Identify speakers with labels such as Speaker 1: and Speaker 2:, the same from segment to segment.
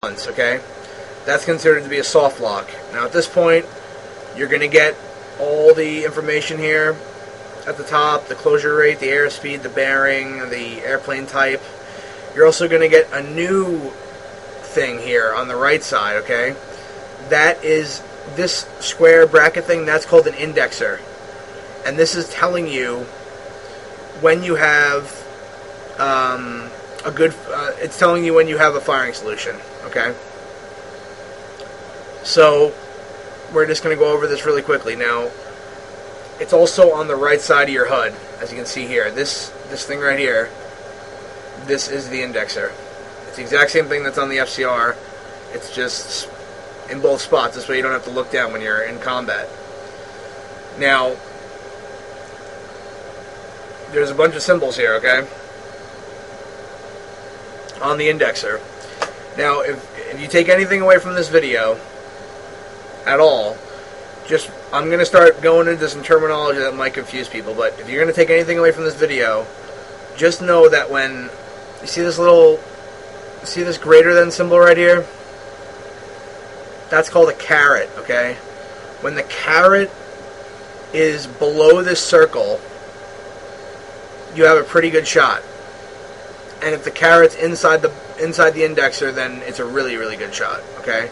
Speaker 1: once, okay? That's considered to be a soft lock. Now at this point, you're going to get all the information here at the top, the closure rate, the airspeed, the bearing, the airplane type. You're also going to get a new thing here on the right side, okay? That is this square bracket thing, that's called an indexer. And this is telling you when you have it's telling you when you have a firing solution, okay? So we're just going to go over this really quickly. Now, it's also on the right side of your HUD, as you can see here. This thing right here, this is the indexer. It's the exact same thing that's on the FCR. It's just in both spots. This way you don't have to look down when you're in combat. Now, there's a bunch of symbols here, okay, on the indexer. Now, if you take anything away from this video at all, I'm going to start going into some terminology that might confuse people, but if you're going to take anything away from this video, just know that when you see this greater than symbol right here, that's called a caret, okay? When the caret is below this circle, you have a pretty good shot. And if the caret's inside the indexer, then it's a really, really good shot, okay?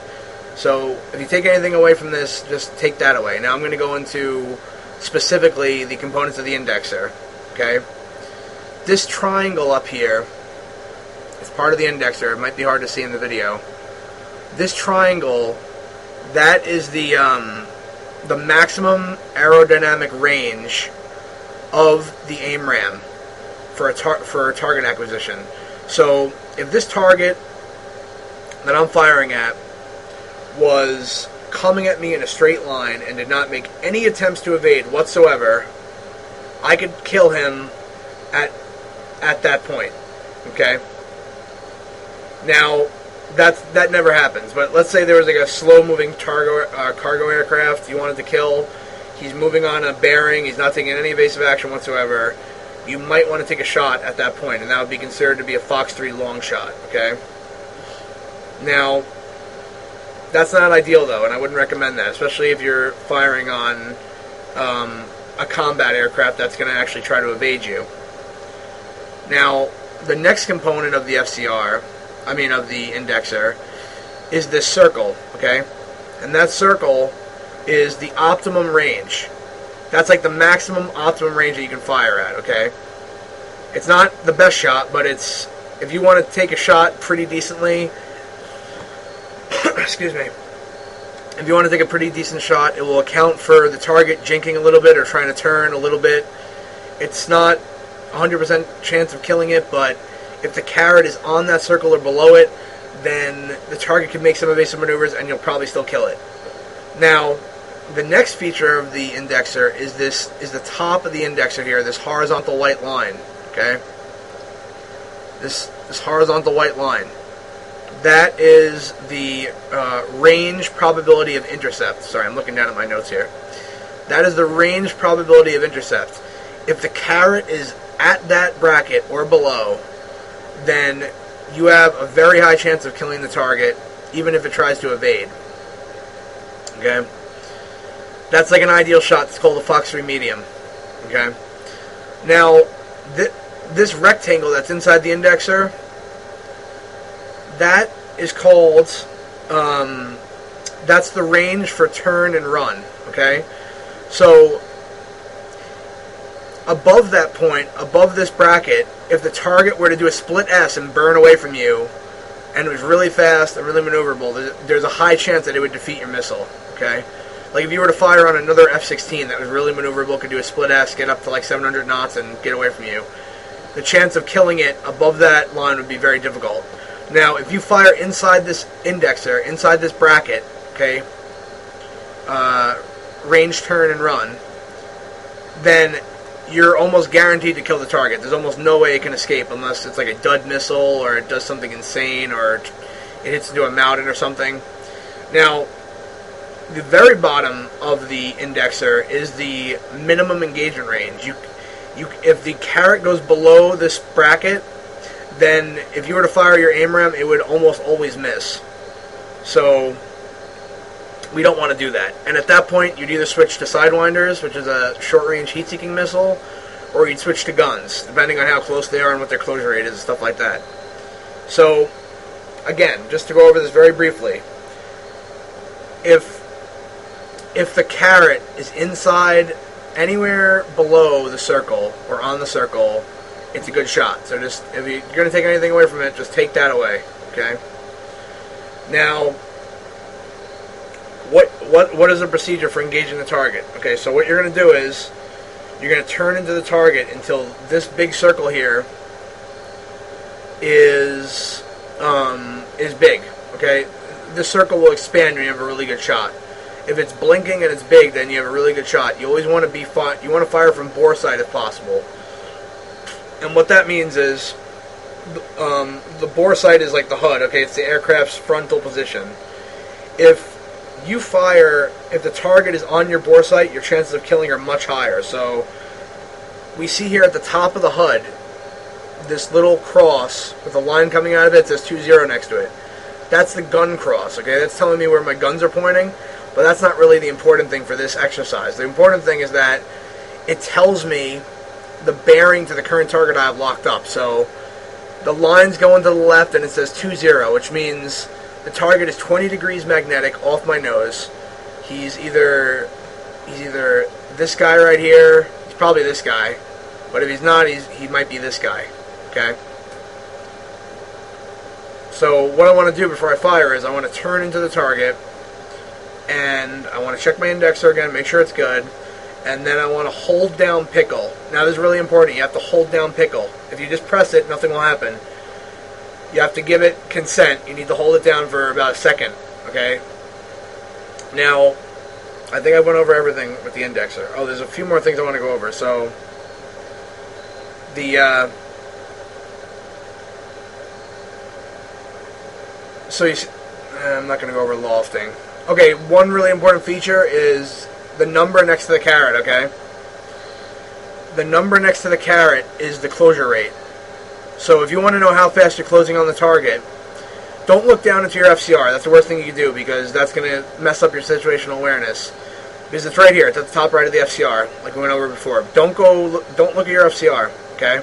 Speaker 1: So if you take anything away from this, just take that away. Now I'm going to go into specifically the components of the indexer, okay? This triangle up here is part of the indexer. It might be hard to see in the video. This triangle, that is the maximum aerodynamic range of the AIM for target acquisition. So if this target that I'm firing at was coming at me in a straight line and did not make any attempts to evade whatsoever, I could kill him at that point, okay? Now, that never happens, but let's say there was like a slow-moving cargo aircraft you wanted to kill. He's moving on a bearing, he's not taking any evasive action whatsoever. You might want to take a shot at that point, and that would be considered to be a Fox 3 long shot, okay? Now, that's not ideal, though, and I wouldn't recommend that, especially if you're firing on a combat aircraft that's going to actually try to evade you. Now, the next component of the FCR, of the indexer, is this circle, okay? And that circle is the optimum range. That's like the maximum optimum range that you can fire at, okay? It's not the best shot, but it's, if you want to take a shot pretty decently, excuse me, if you want to take a pretty decent shot, it will account for the target jinking a little bit or trying to turn a little bit. It's not 100% chance of killing it, but if the caret is on that circle or below it, then the target can make some evasive maneuvers and you'll probably still kill it. Now, the next feature of the indexer is the top of the indexer here, this horizontal white line, okay? This horizontal white line. That is the range probability of intercept. Sorry, I'm looking down at my notes here. That is the range probability of intercept. If the caret is at that bracket or below, then you have a very high chance of killing the target, even if it tries to evade. Okay? That's like an ideal shot. It's called a Fox 3 medium. Okay? Now, this rectangle that's inside the indexer, that is called, that's the range for turn and run. Okay? So, above that point, above this bracket, if the target were to do a split S and burn away from you, and it was really fast and really maneuverable, there's a high chance that it would defeat your missile. Okay? Like if you were to fire on another F-16 that was really maneuverable, could do a split S, get up to like 700 knots and get away from you, the chance of killing it above that line would be very difficult. Now, if you fire inside this indexer, inside this bracket, okay, range, turn, and run, then you're almost guaranteed to kill the target. There's almost no way it can escape unless it's like a dud missile or it does something insane or it hits into a mountain or something. Now, the very bottom of the indexer is the minimum engagement range. If the caret goes below this bracket, then if you were to fire your AIM ram, it would almost always miss. So we don't want to do that. And at that point, you'd either switch to Sidewinders, which is a short-range heat-seeking missile, or you'd switch to guns, depending on how close they are and what their closure rate is and stuff like that. So, again, just to go over this very briefly, if the carrot is inside anywhere below the circle or on the circle, it's a good shot. So just, if you're going to take anything away from it, just take that away, okay? Now, what is the procedure for engaging the target? Okay, so what you're going to do is you're going to turn into the target until this big circle here is big. Okay, this circle will expand when you have a really good shot. If it's blinking and it's big, then you have a really good shot. You always want to you want to fire from bore sight if possible. And what that means is the bore sight is like the HUD. Okay, it's the aircraft's frontal position. If the target is on your bore sight, your chances of killing are much higher. So we see here at the top of the HUD this little cross with a line coming out of it. It says 20 next to it. That's the gun cross. Okay, that's telling me where my guns are pointing, but that's not really the important thing for this exercise. The important thing is that it tells me the bearing to the current target I have locked up. So the line's going to the left and it says 20, which means the target is 20 degrees magnetic off my nose. He's either this guy right here. He's probably this guy, but if he's not, he might be this guy. Okay. So what I want to do before I fire is I want to turn into the target, and I want to check my indexer again, make sure it's good, and then I want to hold down pickle. Now this is really important. You have to hold down pickle. If you just press it, nothing will happen. You have to give it consent. You need to hold it down for about a second, okay? Now, I think I went over everything with the indexer. Oh, there's a few more things I want to go over. So, I'm not going to go over lofting. Okay, one really important feature is the number next to the carrot, okay? The number next to the carrot is the closure rate. So if you want to know how fast you're closing on the target, don't look down into your FCR. That's the worst thing you can do because that's going to mess up your situational awareness. Because it's right here. It's at the top right of the FCR, like we went over before. Don't look at your FCR, okay?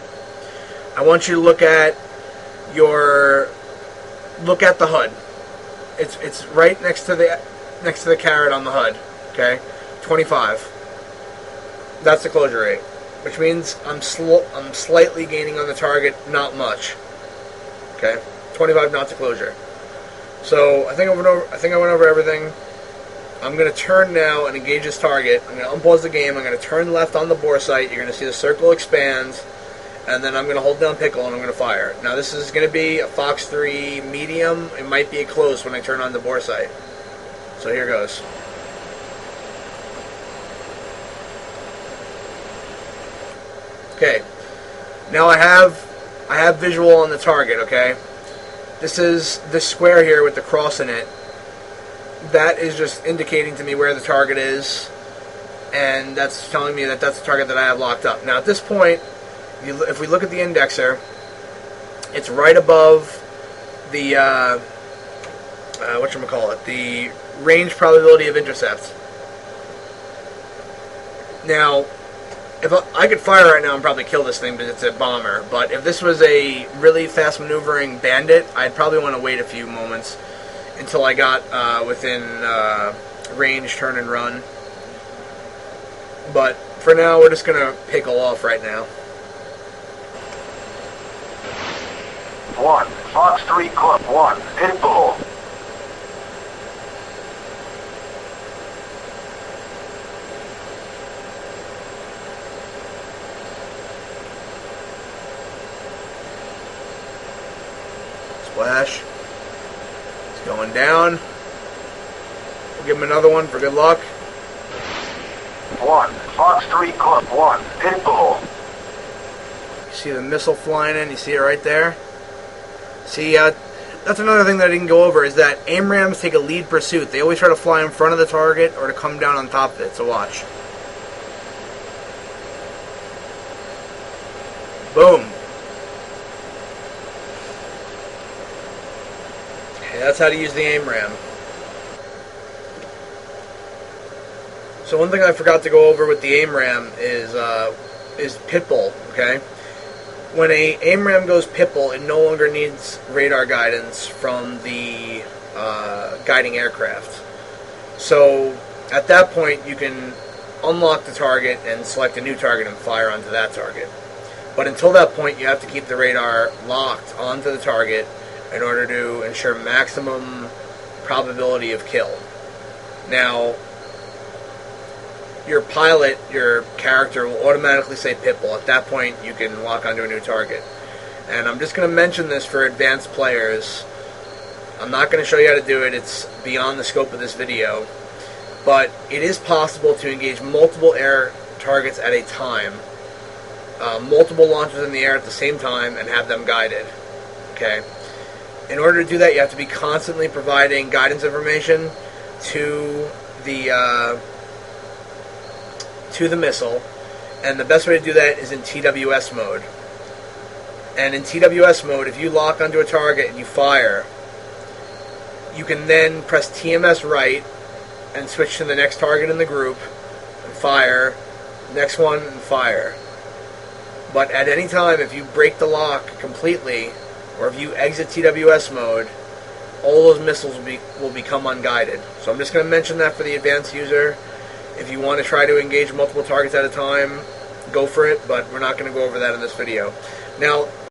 Speaker 1: I want you to look at the HUD. It's right next to the carrot on the HUD, okay? 25. That's the closure rate, which means I'm slightly gaining on the target, not much. Okay, 25 knots of closure. So I think I went over everything. I'm going to turn now and engage this target. I'm going to unpause the game. I'm going to turn left on the bore sight. You're going to see the circle expand, and then I'm going to hold down pickle and I'm going to fire. Now this is going to be a Fox 3 medium. It might be a close when I turn on the bore sight. So here goes. Okay, now I have visual on the target, okay? This is this square here with the cross in it. That is just indicating to me where the target is, and that's telling me that that's the target that I have locked up. Now at this point, if we look at the indexer, it's right above the, the range probability of intercept. Now, if I could fire right now and probably kill this thing because it's a bomber, but if this was a really fast maneuvering bandit, I'd probably want to wait a few moments until I got within range, turn and run. But for now, we're just going to pickle off right now.
Speaker 2: 1, Fox 3 Club 1, hit bull.
Speaker 1: Splash. It's going down. We'll give him another one for good luck.
Speaker 2: 1, Fox 3 Club 1, hit bull.
Speaker 1: You see the missile flying in? You see it right there? See, that's another thing that I didn't go over, is that AIM-RAMs take a lead pursuit. They always try to fly in front of the target or to come down on top of it, so watch. Boom. Okay, that's how to use the AIM-RAM. So one thing I forgot to go over with the AIM-RAM is pitbull. Okay, when a AIM-RAM goes pitbull, it no longer needs radar guidance from the guiding aircraft. So at that point, you can unlock the target and select a new target and fire onto that target. But until that point, you have to keep the radar locked onto the target in order to ensure maximum probability of kill. Now, your pilot, your character, will automatically say pitbull. At that point, you can lock onto a new target. And I'm just going to mention this for advanced players. I'm not going to show you how to do it. It's beyond the scope of this video. But it is possible to engage multiple air targets at a time. Multiple launches in the air at the same time and have them guided. Okay. In order to do that, you have to be constantly providing guidance information to the missile, and the best way to do that is in TWS mode. And in TWS mode, if you lock onto a target and you fire, you can then press TMS right and switch to the next target in the group and fire, next one and fire. But at any time, if you break the lock completely, or if you exit TWS mode, all those missiles will become unguided. So I'm just going to mention that for the advanced user. If you want to try to engage multiple targets at a time, go for it, but we're not going to go over that in this video. Now,